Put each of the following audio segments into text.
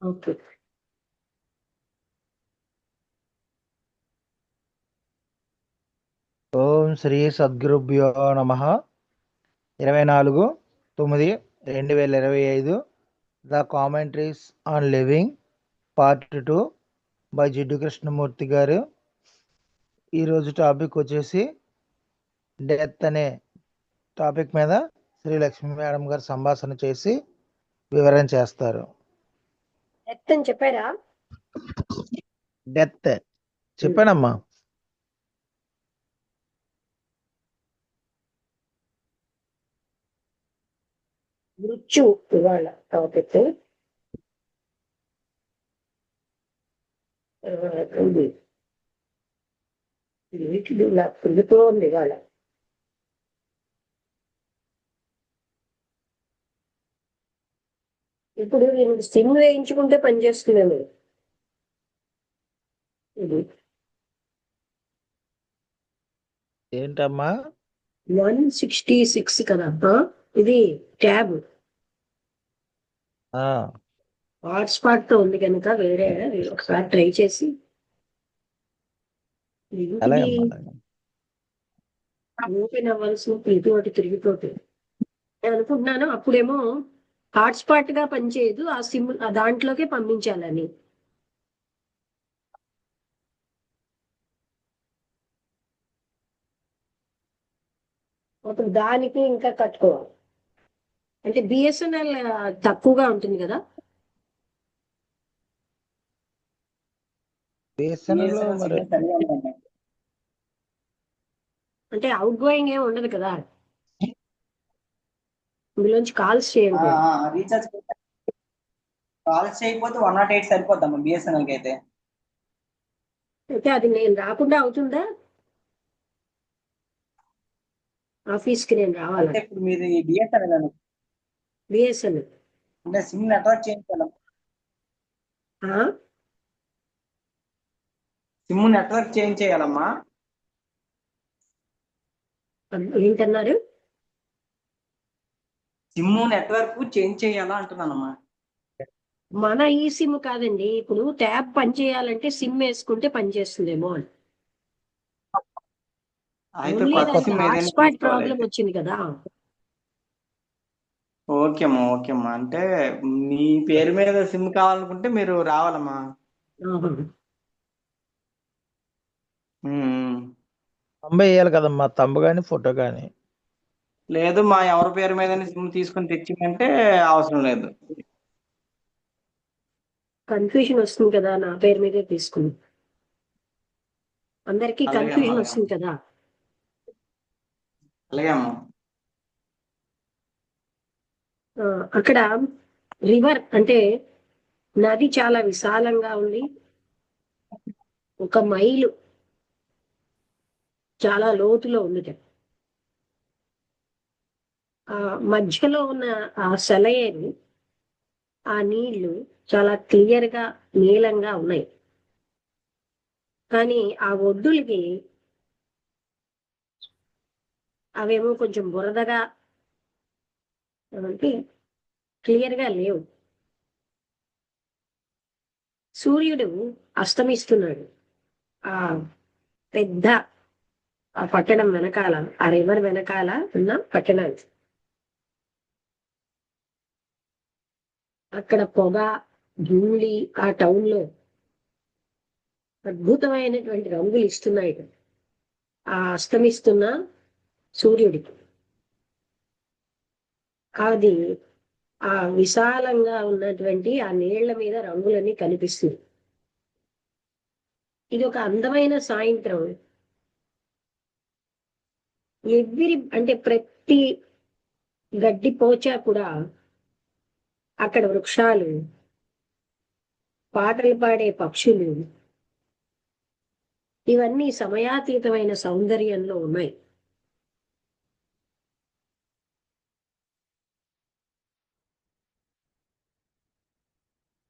Okay. ఓం శ్రీ సద్గురుభ్యో నమ. 24/9/2025 the commentaries on living part 2 by Jiddu Krishnamurti గారు. ఈరోజు టాపిక్ వచ్చేసి డెత్ అనే టాపిక్ మీద శ్రీ లక్ష్మీ మేడం గారు సంభాషణ చేసి వివరణ చేస్తారు. డెత్ అని చెప్పారా? డెత్ చెప్పానమ్మా. మృత్యు ఇవాళ టాపిక్. వీటిలో ఇలా కుళ్ళుతూ ఉంది ఇవాళ. ఇప్పుడు నేను సిమ్ వేయించుకుంటే పనిచేస్తుందేమో ఇది. ఏంటమ్మా? 166 కదా ఇది ట్యాబ్. హాట్స్పాట్ తో ఉంది కనుక వేరే ఒకసారి ట్రై చేసి ఓపెన్ అవ్వాల్సిన ప్రతి ఒకటి తిరిగిపోతే నేను అనుకుంటున్నాను. అప్పుడేమో హాట్స్పాట్ గా పనిచేయదు, ఆ సిమ్ ఆ దాంట్లోకే పంపించాలని. అప్పుడు దానికి ఇంకా కట్టుకోవాలి. అంటే బిఎస్ఎన్ఎల్ తక్కువగా ఉంటుంది కదా. అంటే అవుట్ గోయింగ్ ఏమి ఉండదు కదా, ఇందులోంచి కాల్స్ చేయండి. రీఛార్జ్ కాల్స్ చేయకపోతే 108 సరిపోద్దమ్మా బిఎస్ఎన్ఎల్ కి అయితే. అయితే అది నేను రాకుండా అవుతుందా? ఆఫీస్ కి నేను రావాలంటే ఇప్పుడు మీరు బిఎస్ఎన్ఎల్ బిఎస్ఎన్ఎల్ అంటే సిమ్ నెట్వర్క్ చేంజ్ చేయాలి. సిమ్ నెట్వర్క్ చేంజ్ చేయాలమ్మా. ఏంటన్నారు? సిమ్ నెట్వర్క్ చేంజ్ చేయాలా అంటున్నానమ్మా. మన ఈ సిమ్ కాదండి, ఇప్పుడు ట్యాబ్ పని చేయాలంటే సిమ్ వేసుకుంటే పనిచేస్తుందేమో అని. హాట్స్పాట్ ప్రాబ్లం వచ్చింది కదా. ఓకే అమ్మా అంటే మీ పేరు మీద సిమ్ కావాలనుకుంటే మీరు రావాలమ్మా. తంబు వేయాలి కదమ్మా, తంబు కానీ ఫోటో కానీ. లేదు మా ఎవరి పేరు మీద సిమ్ తీసుకొని తెచ్చిందంటే అవసరం లేదు. కన్ఫ్యూజన్ వస్తుంది కదా, నా పేరు మీదే తీసుకుని అందరికి కన్ఫ్యూజన్ వస్తుంది కదా. అలాగే అమ్మా. అక్కడ రివర్ అంటే నది చాలా విశాలంగా ఉంది. 1 మైలు చాలా లోతులో ఉంది. ఆ మధ్యలో ఉన్న ఆ సెలయేరు, ఆ నీళ్లు చాలా క్లియర్ గా నీలంగా ఉన్నాయి. కానీ ఆ ఒడ్డులకి అవేమో కొంచెం బురదగా అంటే క్లియర్ గా లేవు. సూర్యుడు అస్తమిస్తున్నాడు ఆ పెద్ద ఆ పట్టణం వెనకాల, ఆ రివర్ వెనకాల ఉన్న పట్టణానికి. అక్కడ పొగ, ధూళి ఆ టౌన్ లో అద్భుతమైనటువంటి రంగులు ఇస్తున్నాయి ఆ అస్తమిస్తున్న సూర్యుడికి. అది ఆ విశాలంగా ఉన్నటువంటి ఆ నీళ్ల మీద రంగులన్నీ కనిపిస్తుంది. ఇది ఒక అందమైన సాయంత్రం. అంటే ప్రతి గడ్డి పోచా కూడా అక్కడ వృక్షాలు, పాటలు పాడే పక్షులు, ఇవన్నీ సమయాతీతమైన సౌందర్యంలో ఉన్నాయి.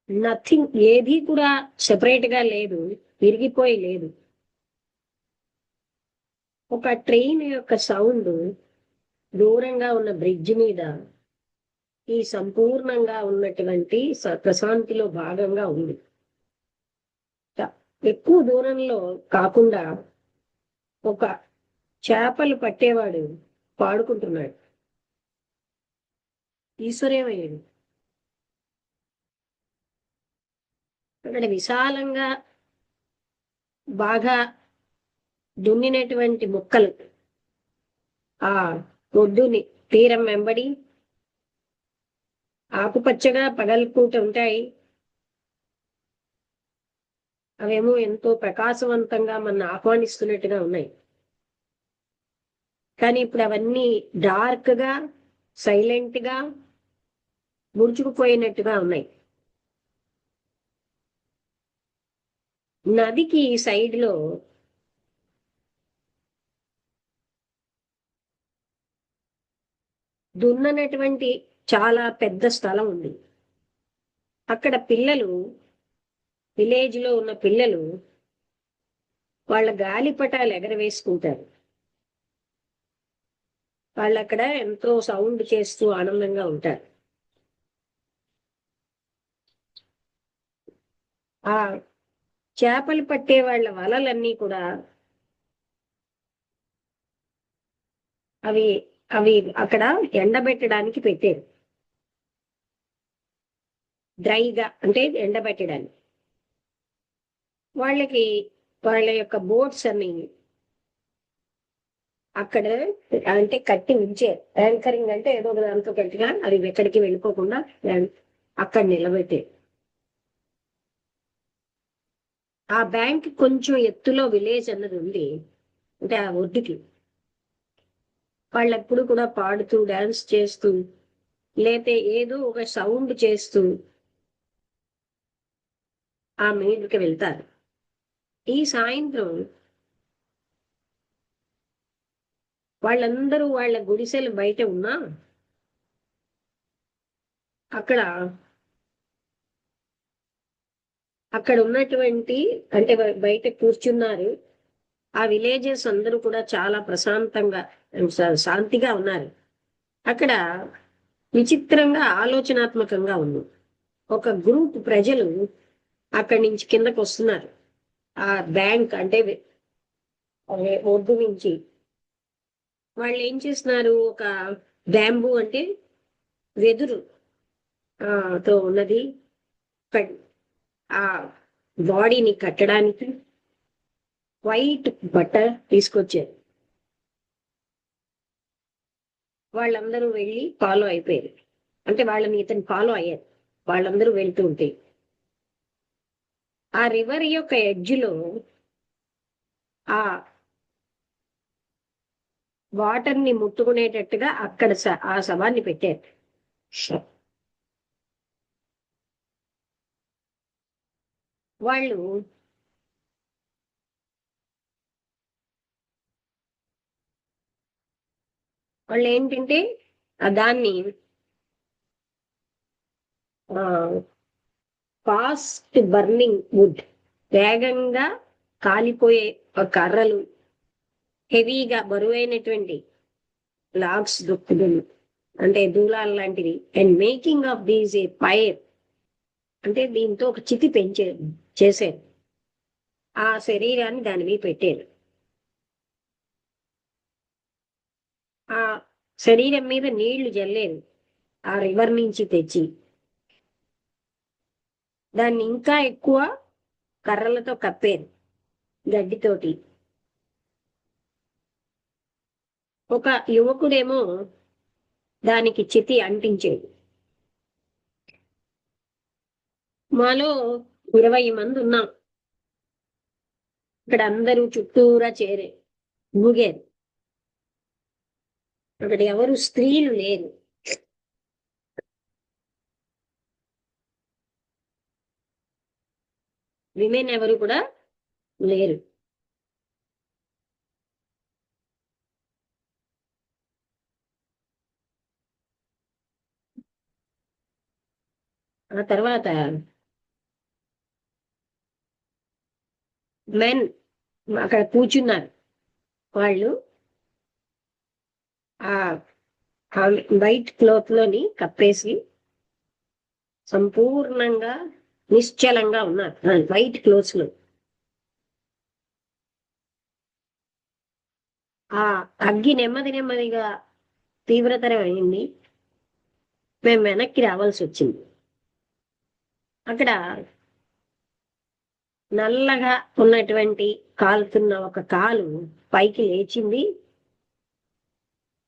నథింగ్, ఏది కూడా సెపరేట్ గా లేదు, విరిగిపోయి లేదు. ఒక ట్రైన్ యొక్క సౌండ్ దూరంగా ఉన్న బ్రిడ్జ్ మీద ఈ సంపూర్ణంగా ఉన్నటువంటి ప్రశాంతిలో భాగంగా ఉంది. ఎక్కువ దూరంలో కాకుండా ఒక చేపలు పట్టేవాడు పాడుకుంటున్నాడు. ఈశ్వరేమయ్యాడు అక్కడ విశాలంగా బాగా దున్నినటువంటి మొక్కలు ఆ ఒడ్డుని తీరం వెంబడి ఆకుపచ్చగా పగలుకుంటూ ఉంటాయి. అవేమో ఎంతో ప్రకాశవంతంగా మన ఆహ్వానిస్తున్నట్టుగా ఉన్నాయి. కానీ ఇప్పుడు అవన్నీ డార్క్ గా సైలెంట్ గా ముడుచుకుపోయినట్టుగా ఉన్నాయి. నదికి సైడ్ లో దున్ననటువంటి చాలా పెద్ద స్థలం ఉంది. అక్కడ పిల్లలు, విలేజ్ లో ఉన్న పిల్లలు వాళ్ళ గాలిపటాలు ఎగరవేసుకుంటారు. వాళ్ళు అక్కడ ఎంతో సౌండ్ చేస్తూ ఆనందంగా ఉంటారు. ఆ చేపలు పట్టే వాళ్ళ వలలన్నీ కూడా అవి అవి అక్కడ ఎండబెట్టడానికి పెట్టారు. డ్రైగా అంటే ఎండబెట్టడానికి. వాళ్ళకి వాళ్ళ యొక్క బోట్స్ అన్ని అక్కడ అంటే కట్టి ఉంచారు. యాంకరింగ్ అంటే ఏదో ఒక దాంతో గట్టిగా అది ఎక్కడికి వెళ్ళిపోకుండా అక్కడ నిలబెట్టారు. ఆ బ్యాంక్ కొంచెం ఎత్తులో విలేజ్ అన్నది ఉంది. అంటే ఆ ఒడ్డుకి వాళ్ళు ఎప్పుడు కూడా పాడుతూ డాన్స్ చేస్తూ లేతే ఏదో ఒక సౌండ్ చేస్తూ ఆ మీదకి వెళ్తారు. ఈ సాయంత్రం వాళ్ళందరూ వాళ్ళ గుడిసెలు బయట ఉన్నా అక్కడ అక్కడ ఉన్నటువంటి అంటే బయట కూర్చున్నారు. ఆ విలేజెస్ అందరూ కూడా చాలా ప్రశాంతంగా శాంతిగా ఉన్నారు. అక్కడ విచిత్రంగా ఆలోచనాత్మకంగా ఉంది. ఒక గ్రూప్ ప్రజలు అక్కడి నుంచి కిందకు వస్తున్నారు. ఆ బ్యాంక్ అంటే ఒడ్డు నుంచి వాళ్ళు ఏం చేస్తున్నారు, ఒక బ్యాంబూ అంటే వెదురు తో ఉన్నది ఆ బాడీని కట్టడానికి వైట్ బట్ట తీసుకొచ్చారు. వాళ్ళందరూ వెళ్ళి ఫాలో అయిపోయారు. అంటే వాళ్ళని ఇతను ఫాలో అయ్యారు. వాళ్ళందరూ వెళ్తూ ఉంటే ఆ రివర్ యొక్క ఎడ్జ్లో ఆ వాటర్ ని ముట్టుకునేటట్టుగా అక్కడ ఆ శవాన్ని పెట్టారు. వాళ్ళు వాళ్ళు ఏంటంటే దాన్ని ఫాస్ట్ బర్నింగ్ వుడ్, వేగంగా కాలిపోయే కర్రలు, హెవీగా బరువైనటువంటి లాగ్స్ దొక్కుదులు అంటే దూలాలు లాంటివి. And making of these A fire అంటే దీంతో ఒక చితి చేశారు. ఆ శరీరాన్ని దాని మీద పెట్టారు. ఆ శరీరం మీద నీళ్లు జల్లేరు ఆ రివర్ నుంచి తెచ్చి. దాన్ని ఇంకా ఎక్కువ కర్రలతో కప్పారు, గడ్డితోటి. ఒక యువకుడేమో దానికి చితి అంటించేది. మాలో 20 మంది ఉన్నాం. ఇక్కడ అందరూ చుట్టూరా మూగారు. అక్కడ ఎవరు స్త్రీలు లేరు. విమెన్ ఎవరు కూడా లేరు. ఆ తర్వాత మెన్ అక్కడ కూర్చున్నారు. వాళ్ళు ఆ వైట్ క్లాత్ లోని కప్పేసి సంపూర్ణంగా నిశ్చలంగా ఉన్నారు వైట్ క్లోత్స్ లో. ఆ అగ్గి నెమ్మదిగా తీవ్రతరం అయింది. మేము వెనక్కి రావాల్సి వచ్చింది. అక్కడ నల్లగా ఉన్నటువంటి కాలుతున్న ఒక కాలు పైకి లేచింది.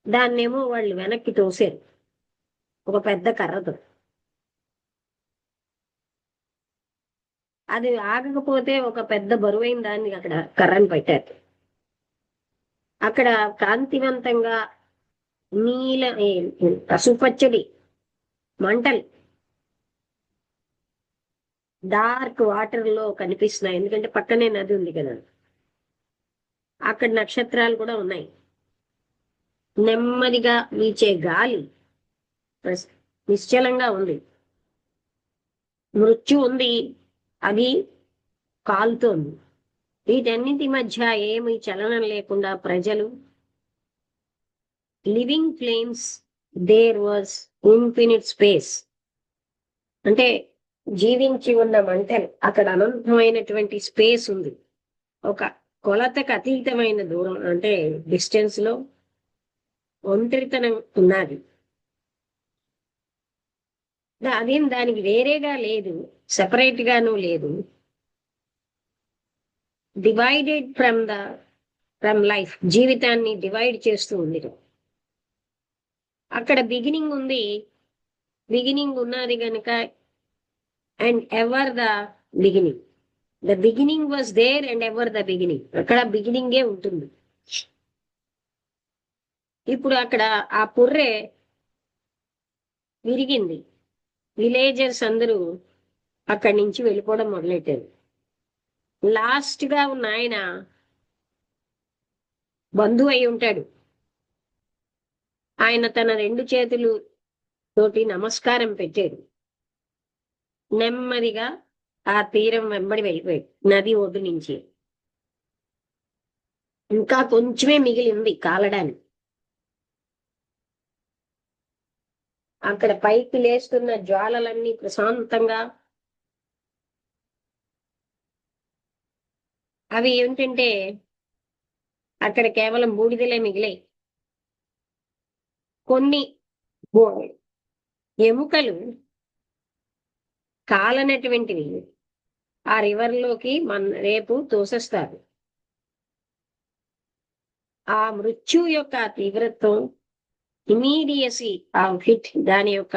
దాన్నేమో వాళ్ళు వెనక్కి తోసారు ఒక పెద్ద కర్రతో. అది ఆగకపోతే ఒక పెద్ద బరువైన దాన్ని అక్కడ కర్రను పెట్టారు. అక్కడ కాంతివంతంగా పసుపచ్చడి మంటలు డార్క్ వాటర్ లో కనిపిస్తున్నాయి. ఎందుకంటే పక్కనే నది ఉంది కదా, అక్కడ నక్షత్రాలు కూడా ఉన్నాయి. నెమ్మదిగా వీచే గాలి నిశ్చలంగా ఉంది. మృత్యు ఉంది, అది కాలుతోంది. వీటన్నిటి మధ్య ఏమి చలనం లేకుండా ప్రజలు living flames, there was infinite space. అంటే జీవించి ఉన్న మంటలు, అక్కడ అనంతమైనటువంటి స్పేస్ ఉంది. ఒక కొలతకు అతీతమైన దూరం, అంటే డిస్టెన్స్ లో ఒంటరితనం ఉన్నది. అదేం దానికి వేరేగా లేదు, సెపరేట్ గాను లేదు. డివైడెడ్ ఫ్రమ్ లైఫ్, జీవితాన్ని డివైడ్ చేస్తూ ఉంది. అక్కడ బిగినింగ్ ఉంది, బిగినింగ్ ఉన్నది గనుక and ever the beginning. The beginning was there and ever the beginning. అక్కడ బిగినింగే ఉంటుంది. ఇప్పుడు అక్కడ ఆ పుర్రె విరిగింది. విలేజర్స్ అందరూ అక్కడి నుంచి వెళ్ళిపోవడం మొదలెట్టారు. లాస్ట్ గా ఉన్న ఆయన బంధువు అయి ఉంటాడు. ఆయన తన 2 చేతులు తోటి నమస్కారం పెట్టాడు. నెమ్మదిగా ఆ తీరం వెంబడి వెళ్ళిపోయాడు, నది ఒడ్డు నుంచి. ఇంకా కొంచెమే మిగిలింది కాలడానికి. అక్కడ పైకి లేస్తున్న జ్వాలలన్నీ ప్రశాంతంగా, అవి ఏమిటంటే అక్కడ కేవలం బూడిదలే మిగిలాయి. కొన్ని ఎముకలు కాలనటువంటివి ఆ రివర్లోకి రేపు తోసేస్తారు. ఆ మృత్యు యొక్క తీవ్రత్వం, ఇమీడియసీ ఆఫ్ హిట్, దాని యొక్క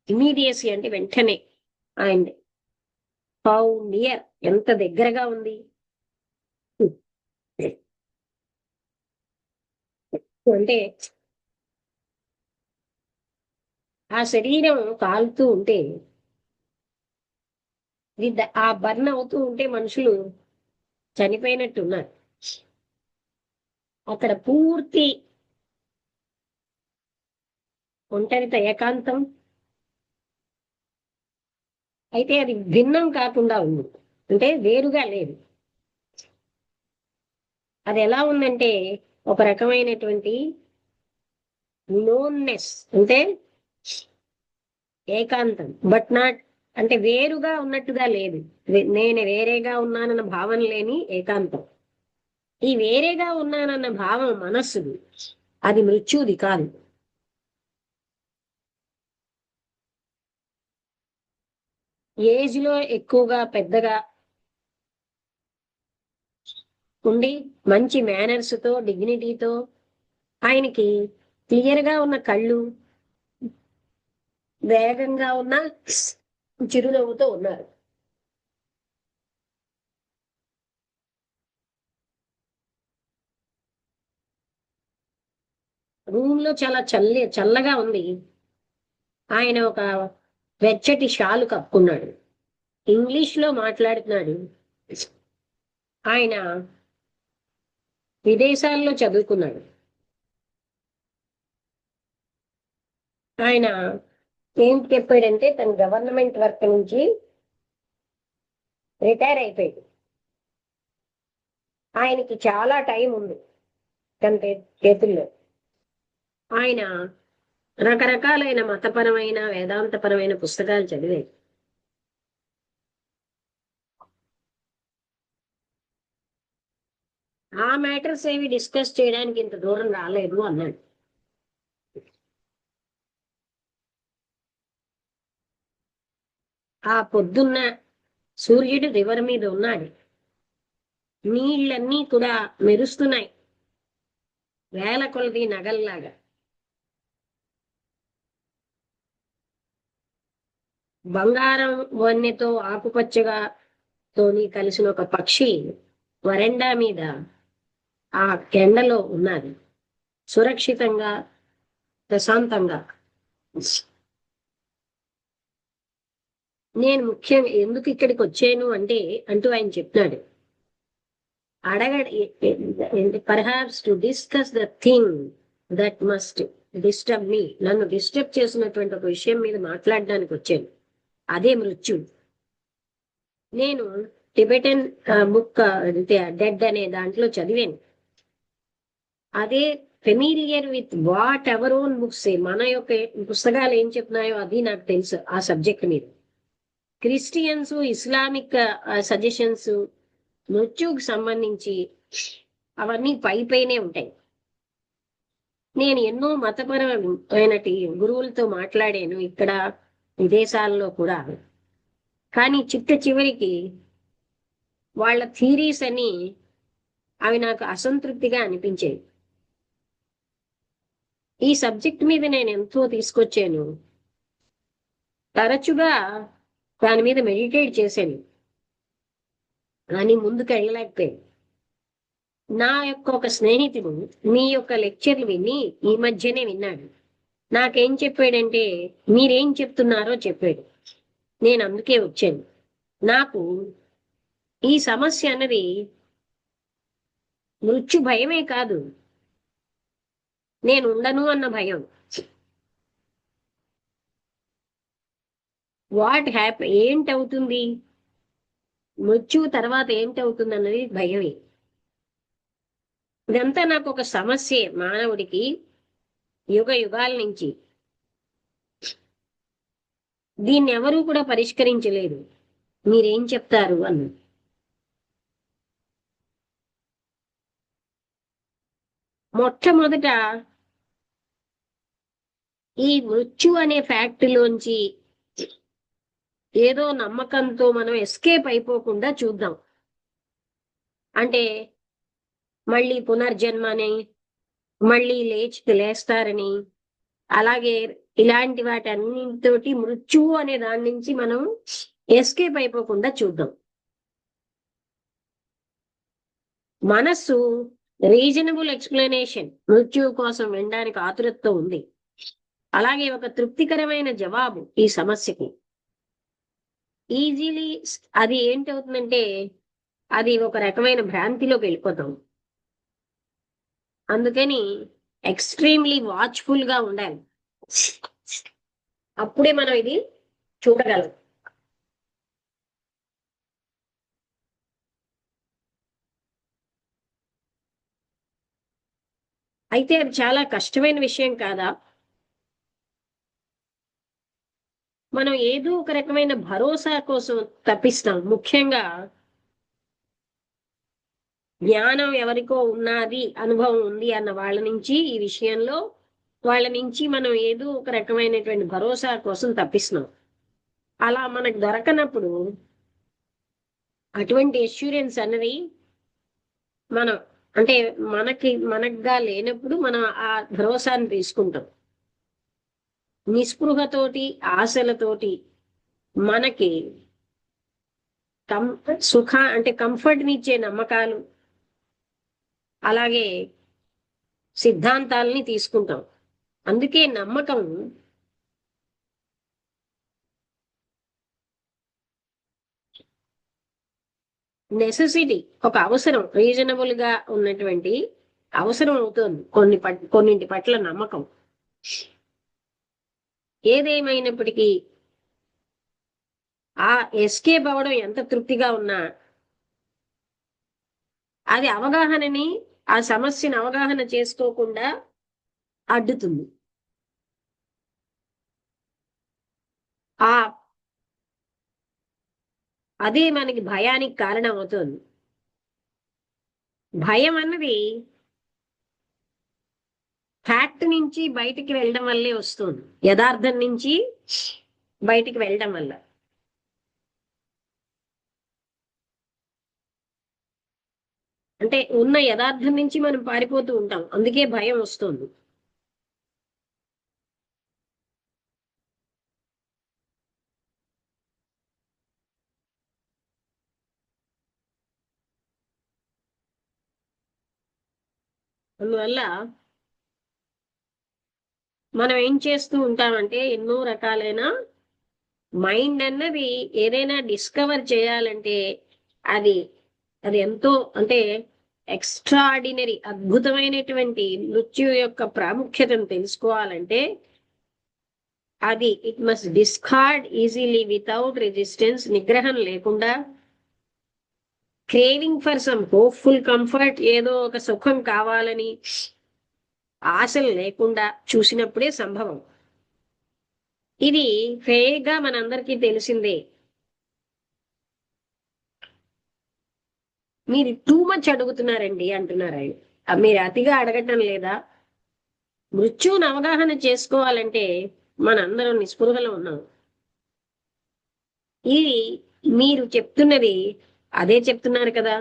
ఇమీడియసీ అంటే వెంటనే, అండ్ హౌ నియర్, ఎంత దగ్గరగా ఉంది. అంటే ఆ శరీరం కాలుతూ ఉంటే, ఆ బర్న్ అవుతూ ఉంటే మనుషులు చనిపోయినట్టున్నారు. అక్కడ పూర్తి ఒంటరిత, ఏకాంతం. అయితే అది భిన్నం కాకుండా ఉంది, అంటే వేరుగా లేదు. అది ఎలా ఉందంటే ఒక రకమైనటువంటి లోన్నెస్, అంటే ఏకాంతం, బట్ నాట్, అంటే వేరుగా ఉన్నట్టుగా లేదు. నేను వేరేగా ఉన్నానన్న భావన లేని ఏకాంతం. ఈ వేరేగా ఉన్నానన్న భావం మనస్సుది, అది మృత్యుది కాదు. ఏజ్ లో ఎక్కువగా పెద్దగా ఉండి మంచి మేనర్స్ తో, డిగ్నిటీతో, ఆయనకి క్లియర్ గా ఉన్న కళ్ళు, వేగంగా ఉన్న చిరునవ్వుతో ఉన్నారు. రూమ్ లో చాలా చల్లగా ఉంది. ఆయన ఒక వెచ్చటి షాలు కప్పుకున్నాడు. ఇంగ్లీష్ లో మాట్లాడుతున్నాడు. ఆయన విదేశాల్లో చదువుకున్నాడు. ఆయన ఏం చెప్పాడంటే తన గవర్నమెంట్ వర్క్ నుంచి రిటైర్ అయిపోయాడు. ఆయనకి చాలా టైం ఉంది తన చేతుల్లో. ఆయన రకరకాలైన మతపరమైన వేదాంతపరమైన పుస్తకాలు చదివారు. ఆ మ్యాటర్స్ ఏవి డిస్కస్ చేయడానికి ఇంత దూరం రాలేదు అన్నాడు. ఆ పొద్దున్న సూర్యుడు రివర్ మీద ఉన్నాడు. నీళ్ళన్నీ కూడా మెరుస్తున్నాయి, వేల కొలది నగల్లాగా. బంగారం వన్నెతో ఆకుపచ్చగా తోని కలిసిన ఒక పక్షి వరండా మీద ఆ ఎండలో ఉన్నది, సురక్షితంగా ప్రశాంతంగా. నేను ముఖ్యంగా ఎందుకు ఇక్కడికి వచ్చాను అంటే అంటూ ఆయన చెప్తున్నాడు, perhaps to discuss the thing that must disturb me. నన్ను డిస్టర్బ్ చేసినటువంటి ఒక విషయం మీద మాట్లాడడానికి వచ్చాను, అదే మృత్యు. నేను టిబెటన్ బుక్ డెడ్ అనే దాంట్లో చదివాను. అదే familiar with what ever own books, మన యొక్క పుస్తకాలు ఏం చెప్తున్నాయో అది నాకు తెలుసు ఆ సబ్జెక్ట్ మీద. క్రిస్టియన్స్, ఇస్లామిక్ సజెషన్స్ మృత్యుకు సంబంధించి అవన్నీ పైనే ఉంటాయి. నేను ఎన్నో మతపరమైన గురువులతో మాట్లాడాను ఇక్కడ విదేశాల్లో కూడా, కానీ చివరికి వాళ్ళ థీరీస్ అని అవి నాకు అసంతృప్తిగా అనిపించాయి. ఈ సబ్జెక్ట్ మీద నేను ఎంతో తీసుకొచ్చాను, తరచుగా దాని మీద మెడిటేట్ చేశాను, కానీ ముందుకు వెళ్ళలేకపోయాను. నా యొక్క ఒక స్నేహితుడు మీ యొక్క లెక్చర్లు విని ఈ మధ్యనే విన్నాడు. నాకేం చెప్పాడంటే, మీరేం చెప్తున్నారో చెప్పాడు. నేను అందుకే వచ్చాను. నాకు ఈ సమస్య అన్నది మృత్యు భయమే కాదు, నేను ఉండను అన్న భయం. ఏంటవుతుంది, మృత్యు తర్వాత ఏంటవుతుంది అన్నది భయమే. ఇదంతా నాకు ఒక సమస్య, మానవుడికి యుగ యుగాల నుంచి. దీన్ని ఎవరూ కూడా పరిష్కరించలేదు. మీరేం చెప్తారు అన్న. మొట్టమొదట ఈ మృత్యు అనే ఫ్యాక్టరీలోంచి ఏదో నమ్మకంతో మనం ఎస్కేప్ అయిపోకుండా చూద్దాం. అంటే మళ్ళీ పునర్జన్మని, మళ్ళీ లేస్తారని, అలాగే ఇలాంటి వాటి అన్నింటితోటి మృత్యువు అనే దాని నుంచి మనం ఎస్కేప్ అయిపోకుండా చూద్దాం. మనస్సు రీజనబుల్ ఎక్స్ప్లెనేషన్ మృత్యువు కోసం వినడానికి ఆతురతతో ఉంది, అలాగే ఒక తృప్తికరమైన జవాబు ఈ సమస్యకి ఈజీలీ. అది ఏంటవుతుందంటే అది ఒక రకమైన భ్రాంతిలోకి వెళ్ళిపోతాం. అందుకని ఎక్స్ట్రీమ్లీ వాచ్ఫుల్ గా ఉండాలి, అప్పుడే మనం ఇది చూడగలం. అయితే అది చాలా కష్టమైన విషయం కాదా? మనం ఏదో ఒక రకమైన భరోసా కోసం తప్పిస్తాం. ముఖ్యంగా జ్ఞానం ఎవరికో ఉన్నది, అనుభవం ఉంది అన్న వాళ్ళ నుంచి, ఈ విషయంలో వాళ్ళ నుంచి మనం ఏదో ఒక రకమైనటువంటి భరోసా కోసం తప్పిస్తున్నాం. అలా మనకు దొరకనప్పుడు అటువంటి అష్యూరెన్స్ అన్నది మనం అంటే మనకుగా లేనప్పుడు మనం ఆ భరోసాను తీసుకుంటాం. నిస్పృహతోటి, ఆశలతోటి మనకి కంఫర్ట్నిచ్చే నమ్మకాలు, అలాగే సిద్ధాంతాలని తీసుకుంటాం. అందుకే నమ్మకం నెసెసిటీ, ఒక అవసరం, రీజనబుల్ గా ఉన్నటువంటి అవసరం అవుతుంది కొన్నింటి పట్ల నమ్మకం. ఏదేమైనప్పటికీ ఆ ఎస్కేప్ అవ్వడం ఎంత తృప్తిగా ఉన్నా అది ఆ సమస్యను అవగాహన చేసుకోకుండా అడ్డుతుంది. ఆ అదే మనకి భయానికి కారణం అవుతుంది. భయం అన్నది ఫ్యాక్ట్ నుంచి బయటికి వెళ్ళడం వల్లే వస్తుంది, యథార్థం నుంచి బయటికి వెళ్ళడం వల్ల. అంటే ఉన్న యథార్థం నుంచి మనం పారిపోతూ ఉంటాం, అందుకే భయం వస్తుంది. అందువల్ల మనం ఏం చేస్తూ ఉంటామంటే ఎన్నో రకాలైన మైండ్ అన్నది ఏదైనా డిస్కవర్ చేయాలంటే అది అది ఎంతో అంటే ఎక్స్ట్రాడినరీ అద్భుతమైనటువంటి మృత్యు యొక్క ప్రాముఖ్యతను తెలుసుకోవాలంటే అది it must discard easily without resistance, నిగ్రహం లేకుండా, craving for some hopeful comfort, ఏదో ఒక సుఖం కావాలని ఆశలు లేకుండా చూసినప్పుడే సంభవం. ఇది ఫేగా మనందరికీ తెలిసిందే. మీరు టూ మచ్ అడుగుతున్నారండి అంటున్నారు ఆయన. మీరు అతిగా అడగటం లేదా? మృత్యువును అవగాహన చేసుకోవాలంటే మనందరం నిస్పృహలో ఉన్నాం. ఇది మీరు చెప్తున్నది అదే చెప్తున్నారు కదా,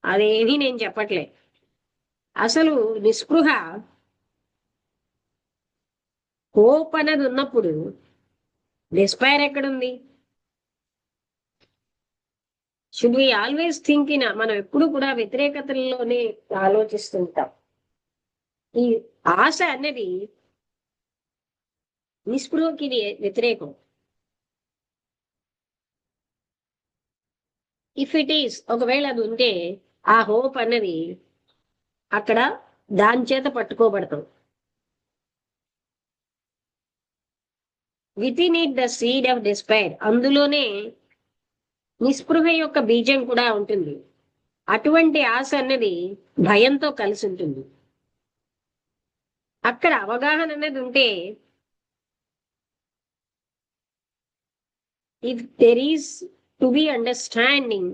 అదేమీ నేను చెప్పట్లే. అసలు నిస్పృహ హోప్ అన్నది ఉన్నప్పుడు డిస్పైర్ ఎక్కడుంది? Should we always think in, మనం ఎప్పుడు కూడా వ్యతిరేకతల్లోనే ఆలోచిస్తుంటాం. ఈ ఆశ అనేది నిస్పృహకి వ్యతిరేకం. ఇఫ్ ఇట్ ఈస్, ఒకవేళ అది ఉంటే ఆ హోప్ అన్నది అక్కడ దాని చేత పట్టుకోబడతాం. Within it the seed of despair, అందులోనే నిస్పృహ యొక్క బీజం కూడా ఉంటుంది. అటువంటి ఆశ అన్నది భయంతో కలిసి ఉంటుంది. అక్కడ అవగాహన అనేది ఉంటే, if there is to be understanding,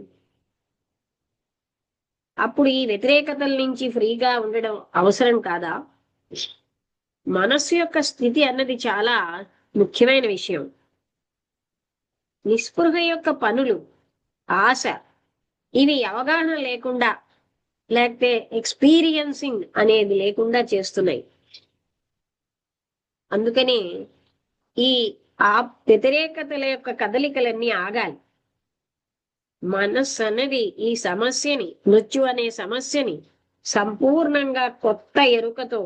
అప్పుడు ఈ వ్యతిరేకతల నుంచి ఫ్రీగా ఉండడం అవసరం కాదా? మనస్సు యొక్క స్థితి అన్నది చాలా ముఖ్యమైన విషయం. నిస్పృహ యొక్క పనులు, ఆశ, ఇవి అవగాహన లేకుండా లేకపోతే ఎక్స్పీరియన్సింగ్ అనేది లేకుండా చేస్తున్నాయి. అందుకని ఈ ఆ వ్యతిరేకతల యొక్క కదలికలన్నీ ఆగాలి. మనస్సు అన్నది ఈ సమస్యని, మృత్యు అనే సమస్యని సంపూర్ణంగా కొత్త ఎరుకతో,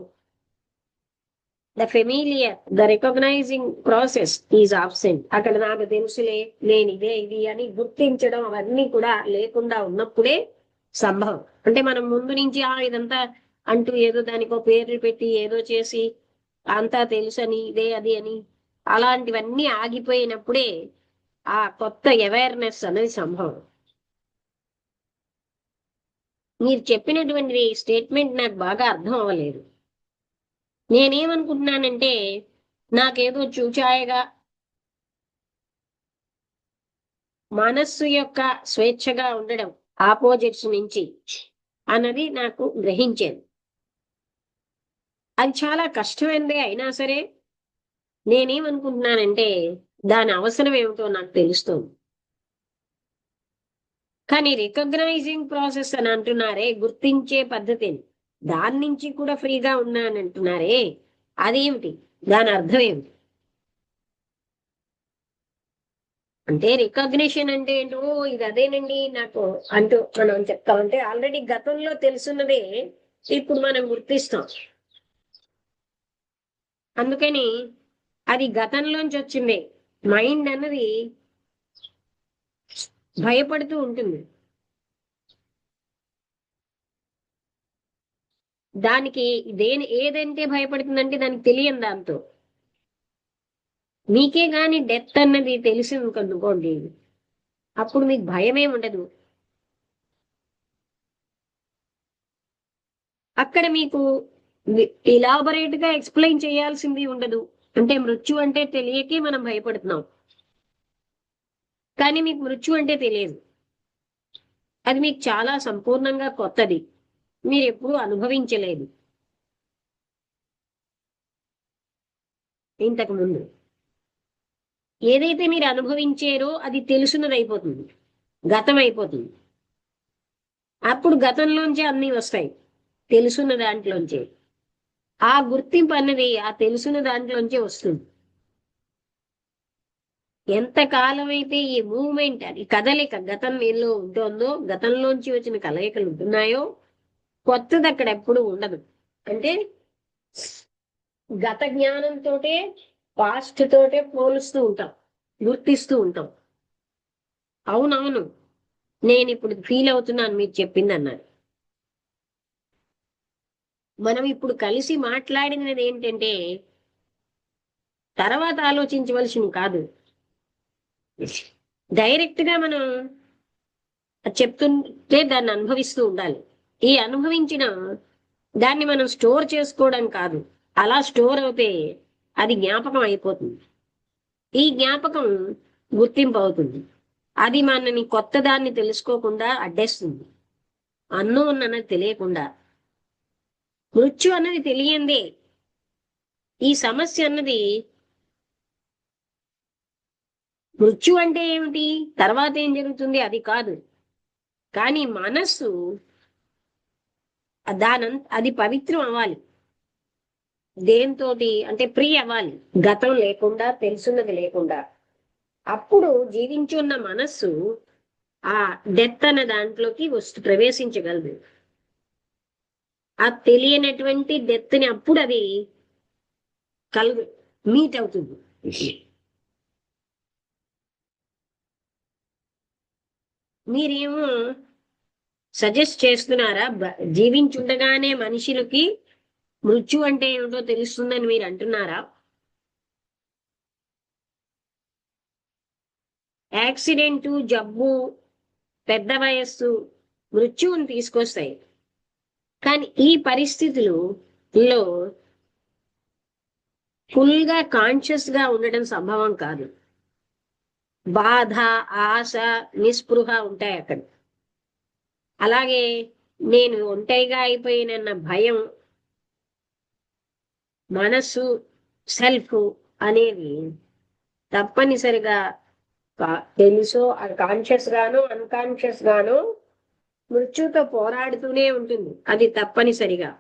the familiar, the recognising process is absent. అక్కడ నాకు తెలుసులే, నేను ఇదే ఇది అని గుర్తించడం అవన్నీ కూడా లేకుండా ఉన్నప్పుడే సంభవం. అంటే మనం ముందు నుంచి ఇదంతా అంటూ ఏదో దానికో పేర్లు పెట్టి ఏదో చేసి అంతా తెలుసని ఇదే అది అని అలాంటివన్నీ ఆగిపోయినప్పుడే ఆ కొత్త అవేర్నెస్ అనేది సంభవం. మీరు చెప్పినటువంటి స్టేట్మెంట్ నాకు బాగా అర్థం అవ్వలేదు. నేనేమనుకుంటున్నానంటే, నాకేదో చూచాయగా మనస్సు యొక్క స్వేచ్ఛగా ఉండడం ఆపోజిట్స్ నుంచి అన్నది నాకు గ్రహించాను. అది చాలా కష్టమైందే అయినా సరే నేనేమనుకుంటున్నానంటే దాని అవసరం ఏమిటో నాకు తెలుస్తుంది. కానీ రికగ్నైజింగ్ ప్రాసెస్ అని అంటున్నారే, గుర్తించే పద్ధతిని, దాని నుంచి కూడా ఫ్రీగా ఉన్నానంటున్నారే, అదేమిటి? దాని అర్థం ఏమిటి? అంటే రికగ్నిషన్ అంటే ఏంటో ఇది అదేనండి నాకు అంటూ మనం చెప్తామంటే ఆల్రెడీ గతంలో తెలుసున్నదే ఇప్పుడు మనం గుర్తిస్తాం. అందుకని అది గతంలోంచి వచ్చిందే. మైండ్ అన్నది భయపడుతూ ఉంటుంది. దానికి ఏదంటే భయపడుతుందంటే దానికి తెలియదు. దాంతో మీకే గాని డెత్ అన్నది తెలిసింది కనుకోండి, అప్పుడు మీకు భయమే ఉండదు. అక్కడ మీకు ఇలాబొరేట్ గా ఎక్స్ప్లెయిన్ చేయాల్సింది ఉండదు. అంటే మృత్యు అంటే తెలియకే మనం భయపడుతున్నాం, కానీ మీకు మృత్యు అంటే తెలియదు. అది మీకు చాలా సంపూర్ణంగా కొత్తది, మీరు ఎప్పుడూ అనుభవించలేదు ఇంతకు ముందు. ఏదైతే మీరు అనుభవించారో అది తెలుసున్నది అయిపోతుంది, గతం అయిపోతుంది. అప్పుడు గతంలోంచి అన్నీ వస్తాయి, తెలుసున్న దాంట్లోంచి. ఆ గుర్తింపు అన్నది ఆ తెలుసున్న దాంట్లోంచి వస్తుంది. ఎంత కాలం అయితే ఈ మూవ్మెంట్, అది కదలిక గతం ఏలో ఉంటుందో, గతంలోంచి వచ్చిన కలయికలు ఉంటున్నాయో, కొత్తది అక్కడ ఎప్పుడు ఉండదు. అంటే గత జ్ఞానంతో పాస్ట్ తోటే పోలుస్తూ ఉంటాం, గుర్తిస్తూ ఉంటాం. అవునవును, నేను ఇప్పుడు ఫీల్ అవుతున్నాను మీరు చెప్పింది అన్నారు. మనం ఇప్పుడు కలిసి మాట్లాడినది ఏంటంటే తర్వాత ఆలోచించవలసింది కాదు, డైరెక్ట్ గా మనం చెప్తుంటే దాన్ని అనుభవిస్తూ ఉండాలి. ఈ అనుభవించిన దాన్ని మనం స్టోర్ చేసుకోవడం కాదు, అలా స్టోర్ అవుతే అది జ్ఞాపకం అయిపోతుంది. ఈ జ్ఞాపకం గుర్తింపు అవుతుంది. అది మనని కొత్త దాన్ని తెలుసుకోకుండా అడ్డేస్తుంది, అన్నోన్ అన్నది తెలియకుండా. మృత్యు అన్నది తెలియందే. ఈ సమస్య అన్నది, మృత్యు అంటే ఏమిటి, తర్వాత ఏం జరుగుతుంది అది కాదు, కానీ మనస్సు అది పవిత్రం అవ్వాలి. దేంతోటి అంటే ఫ్రీ అవ్వాలి, గతం లేకుండా, తెలుసున్నది లేకుండా. అప్పుడు జీవించున్న మనస్సు ఆ డెత్ అన్న దాంట్లోకి ప్రవేశించగలదు. ఆ తెలియనటువంటి డెత్ ని అప్పుడు అది మీట్ అవుతుంది. మీరేమో సజెస్ట్ చేస్తున్నారా, జీవించుండగానే మనుషులకి మృత్యు అంటే ఏమిటో తెలుస్తుందని మీరు అంటున్నారా? యాక్సిడెంటు, జబ్బు, పెద్ద వయస్సు మృత్యువుని తీసుకొస్తాయి, కానీ ఈ పరిస్థితులలో ఫుల్ గా కాన్షియస్ గా ఉండడం సంభవం కాదు. బాధ, ఆశ, నిస్పృహ ఉంటాయి అక్కడ. అలాగే నేను ఒంటరిగా అయిపోయినన్న భయం, మనస్సు, సెల్ఫ్ అనేవి తప్పనిసరిగా తెలుసో కాన్షియస్ గాను అన్కాన్షియస్ గాను మృత్యుతో పోరాడుతూనే ఉంటుంది, అది తప్పనిసరిగా.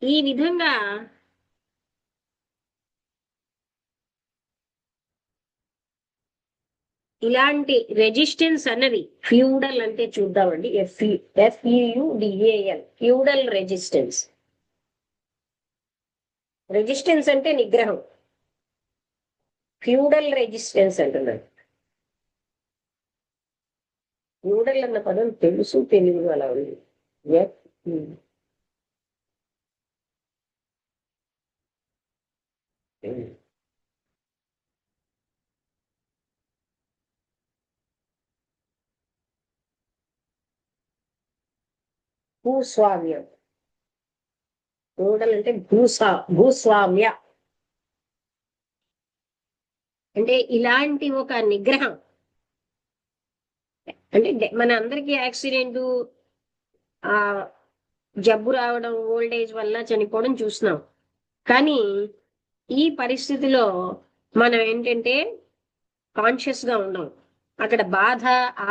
ఈ విధంగా ఇలాంటి రెసిస్టెన్స్ అన్నది ఫ్యూడల్ అంటే చూద్దామండి. FEUDAL, feudal resistance. రెసిస్టెన్స్ అంటే నిగ్రహం, ఫ్యూడల్ రెసిస్టెన్స్ అంటున్నాడు. ఫ్యూడల్ అన్న పదం తెలుసు తెలియదు అలా ఉంది. భూస్వామ్యం. ఫ్యూడల్ అంటే భూస్వామ్య అంటే ఇలాంటి ఒక నిగ్రహం. అంటే మన అందరికీ యాక్సిడెంట్, ఆ జబ్బు రావడం, ఓల్డ్ ఏజ్ వల్ల చనిపోవడం చూస్తున్నాం. కానీ ఈ పరిస్థితిలో మనం ఏంటంటే కాన్షియస్ గా ఉండం. అక్కడ బాధ,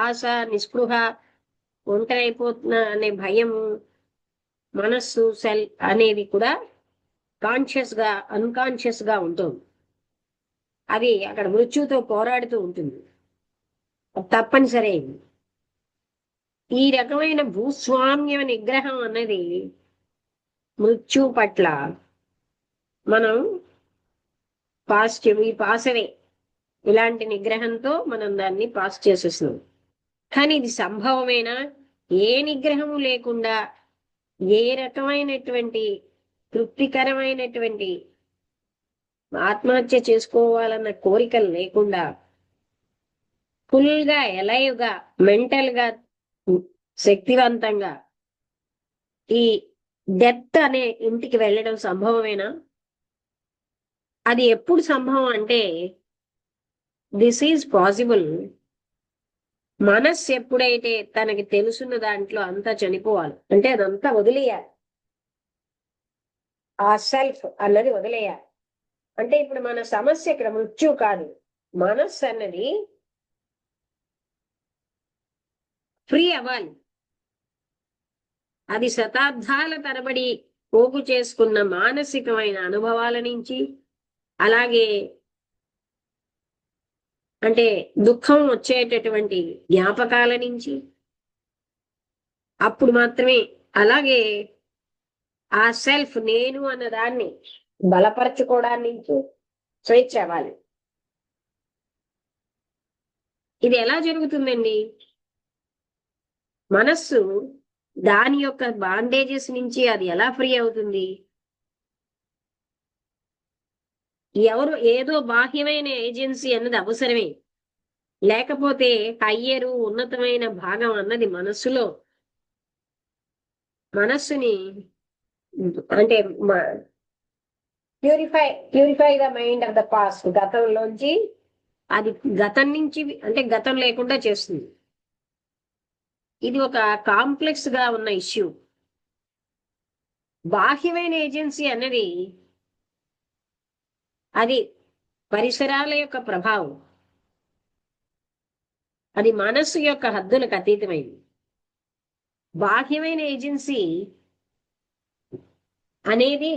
ఆశ, నిస్పృహ, ఒంటరైపోతున్నా అనే భయం, మనస్సు, సెల్ అనేవి కూడా కాన్షియస్ గా అన్కాన్షియస్ గా ఉంటుంది. అది అక్కడ మృత్యుతో పోరాడుతూ ఉంటుంది, తప్పనిసరి. ఈ రకమైన భూస్వామ్య నిగ్రహం అన్నది మృత్యు పట్ల మనం పాసవే ఇలాంటి నిగ్రహంతో మనం దాన్ని పాస్ చేసేస్తున్నాం. కానీ ఇది సంభవమేనా? ఏ నిగ్రహము లేకుండా, ఏ రకమైనటువంటి తృప్తికరమైనటువంటి ఆత్మహత్య చేసుకోవాలన్న కోరికలు లేకుండా, ఫుల్ గా ఎలైవ్ గా, మెంటల్ గా శక్తివంతంగా ఈ డెత్ అనే ఇంటికి వెళ్ళడం సంభవమేనా? అది ఎప్పుడు సంభవం అంటే, దిస్ ఈజ్ పాసిబుల్ మనస్సు ఎప్పుడైతే తనకి తెలుసున్న దాంట్లో అంతా చనిపోవాలి, అంటే అదంతా వదిలేయాలి, ఆ సెల్ఫ్ అన్నది వదిలేయాలి. అంటే ఇప్పుడు మన సమస్య ఇక్కడ మృత్యు కాదు, మనస్సు అన్నది ఫ్రీ అవ్వాలి. అది శతాబ్దాల తరబడి పోగు చేసుకున్న మానసికమైన అనుభవాల నుంచి, అలాగే అంటే దుఃఖం వచ్చేటటువంటి జ్ఞాపకాల నుంచి, అప్పుడు మాత్రమే, అలాగే ఆ సెల్ఫ్ నేను అన్న దాన్ని బలపరచుకోవడానికి స్వేచ్ఛ అవ్వాలి. ఇది ఎలా జరుగుతుందండి? మనస్సు దాని యొక్క బాండేజెస్ నుంచి అది ఎలా ఫ్రీ అవుతుంది? ఎవరు ఏదో బాహ్యమైన ఏజెన్సీ అన్నది అవసరమే, లేకపోతే హయ్యరు ఉన్నతమైన భాగం అన్నది మనస్సుని అంటే purify the mind of the past, గతంలోంచి అది గతం నుంచి అంటే గతం లేకుండా చేస్తుంది. ఇది ఒక కాంప్లెక్స్ గా ఉన్న ఇష్యూ. బాహ్యమైన ఏజెన్సీ అన్నది అది పరిసరాల యొక్క ప్రభావం, అది మనస్సు యొక్క హద్దులకు అతీతమైంది. బాహ్యమైన ఏజెన్సీ అనేది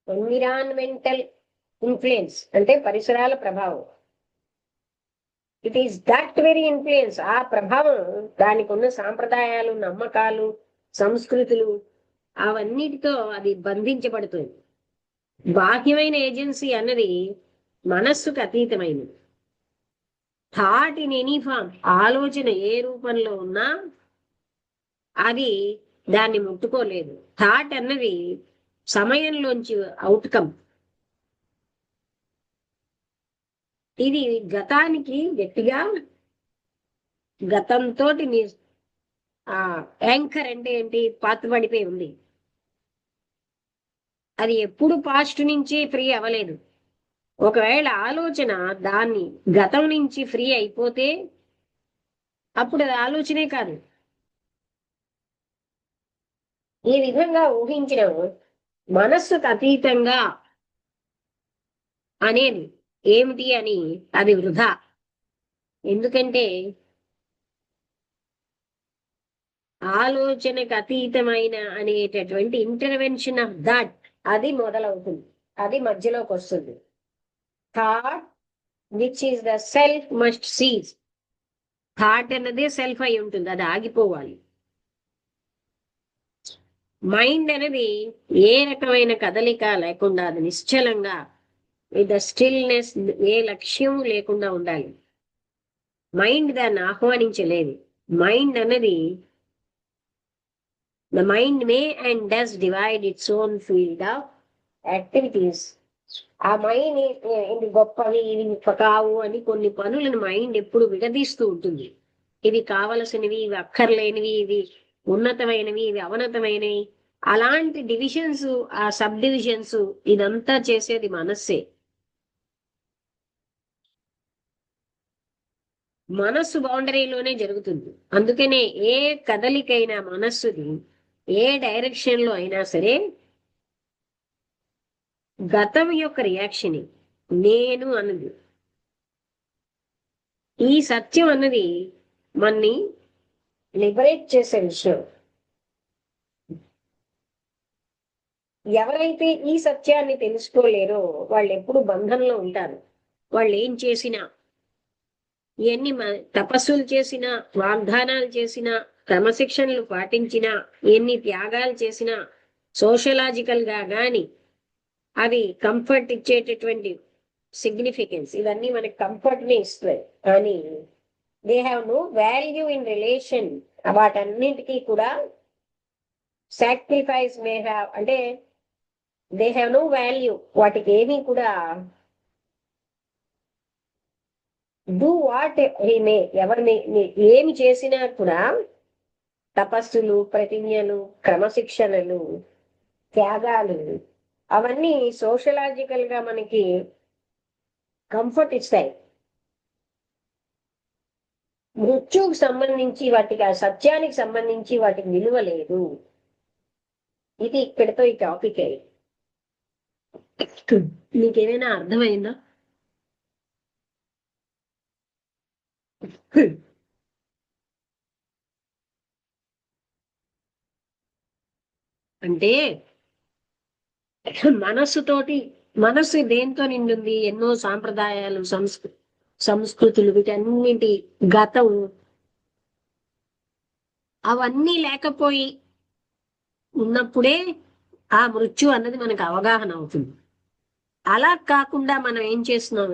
ఎన్విరాన్మెంటల్ ఇన్ఫ్లుయెన్స్, అంటే పరిసరాల ప్రభావం. It is that very influence, ఆ ప్రభావం, దానికి ఉన్న సాంప్రదాయాలు, నమ్మకాలు, సంస్కృతులు, అవన్నిటితో అది బంధించబడుతుంది. బాహ్యమైన ఏజెన్సీ అన్నది మనస్సుకు అతీతమైనది. థాట్ ఇన్ ఎనీ ఫామ్, ఆలోచన ఏ రూపంలో ఉన్నా అది దాన్ని ముట్టుకోలేదు. థాట్ అన్నది సమయంలోంచి అవుట్కమ్. ఇది గతానికి గట్టిగా గతంతో ఆ యాంకర్ అంటే ఏంటి, పాతుపడిపోయి ఉంది. అది ఎప్పుడు పాస్ట్ నుంచి ఫ్రీ అవ్వలేదు. ఒకవేళ ఆలోచన దాన్ని గతం నుంచి ఫ్రీ అయిపోతే అప్పుడు అది ఆలోచనే కాదు. ఈ విధంగా ఊహించిన మనస్సుకు అతీతంగా అనేది ఏమిటి అని అది వృధా. ఎందుకంటే ఆలోచనకు అతీతమైన అనేటటువంటి ఇంటర్వెన్షన్ ఆఫ్ దట్ అది మొదలవుతుంది, అది మధ్యలోకి వస్తుంది. Thought which is the self must seize. Thought అన్నదే సెల్ఫ్ అయి ఉంటుంది, అది ఆగిపోవాలి. మైండ్ అనేది ఏ రకమైన కదలిక లేకుండా అది నిశ్చలంగా విత్ ద స్టిల్నెస్, ఏ లక్ష్యం లేకుండా ఉండాలి. మైండ్ దాన్ని ఆహ్వానించలేదు. మైండ్ అన్నది the mind may and does divide its own field of activities. ఆ మైండ్ ఇది గొప్పవి, ఇది కావు అని కొన్ని పనులను మైండ్ ఎప్పుడు విడదీస్తూ ఉంటుంది. ఇవి కావలసినవి, ఇవి అక్కర్లేనివి, ఇవి ఉన్నతమైనవి, ఇవి అవనతమైనవి. అలాంటి డివిజన్స్, ఆ సబ్ డివిజన్స్, ఇదంతా చేసేది మనస్సే. మనస్సు బౌండరీలోనే జరుగుతుంది. అందుకనే ఏ కదలికైనా మనస్సుది ఏ డైరెక్షన్ లో అయినా సరే గతం యొక్క రియాక్షన్ నేను అన్నది. ఈ సత్యం అన్నది మన్ని లిబరేట్ చేసే విషయం. ఎవరైతే ఈ సత్యాన్ని తెలుసుకోలేరో వాళ్ళు ఎప్పుడు బంధంలో ఉంటారు. వాళ్ళు ఏం చేసినా, ఎన్ని తపస్సులు చేసినా, వాగ్దానాలు చేసినా, క్రమశిక్షణలు పాటించినా, ఎన్ని త్యాగాలు చేసినా, సోషలాజికల్ గా గాని అవి కంఫర్ట్ ఇచ్చేటటువంటి సిగ్నిఫికెన్స్, ఇవన్నీ మనకి కంఫర్ట్ ని ఇస్తాయి. కానీ they have no value in relation. వాటన్నింటికి కూడా సాక్రిఫైస్ మే హ్యావ్, అంటే దే హ్యావ్ నో వాల్యూ. వాటికి ఏమీ కూడా డూ వాట్ హీ మే, ఎవరిని ఏమి చేసినా కూడా తపస్సులు, ప్రతిజ్ఞలు, క్రమశిక్షణలు, త్యాగాలు, అవన్నీ సోషలాజికల్ గా మనకి కంఫర్ట్ ఇస్తాయి. మృత్యువుకు సంబంధించి వాటికి, ఆ సత్యానికి సంబంధించి వాటికి విలువ లేదు. ఇది ఇక్కడితో ఈ టాపిక్ అయ్యి. మీకేమైనా అర్థమైందా? అంటే మనస్సుతోటి, మనస్సు దేంతో నిండుంది? ఎన్నో సాంప్రదాయాలు, సంస్కృతులు, వీటన్నింటి గతం, అవన్నీ లేకపోయి ఉన్నప్పుడే ఆ మృత్యు అన్నది మనకు అవగాహన అవుతుంది. అలా కాకుండా మనం ఏం చేస్తున్నాం?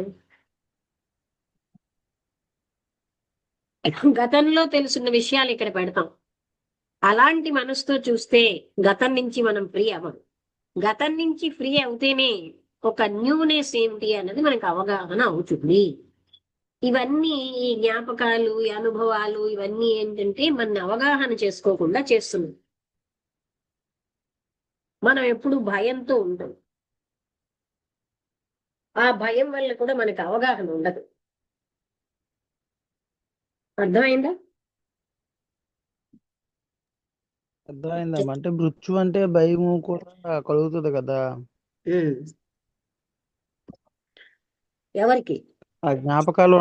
గతంలో తెలుసున్న విషయాలు ఇక్కడ పెడతాం. అలాంటి మనసుతో చూస్తే గతం నుంచి మనం ఫ్రీ అవ్వం. గతం నుంచి ఫ్రీ అవుతేనే ఒక న్యూనెస్ ఏమిటి అన్నది మనకు అవగాహన అవుతుంది. ఇవన్నీ ఈ జ్ఞాపకాలు, ఈ అనుభవాలు, ఇవన్నీ ఏంటంటే మన అవగాహన చేసుకోకుండా చేస్తున్నాం. మనం ఎప్పుడు భయంతో ఉంటాం. ఆ భయం వల్ల కూడా మనకు అవగాహన ఉండదు. అర్థమైందా? అర్థమైందమ్మా. అంటే మృత్యు అంటే భయము కూడా కలుగుతుంది కదా. ఎవరికి? ఆ జ్ఞాపకాలు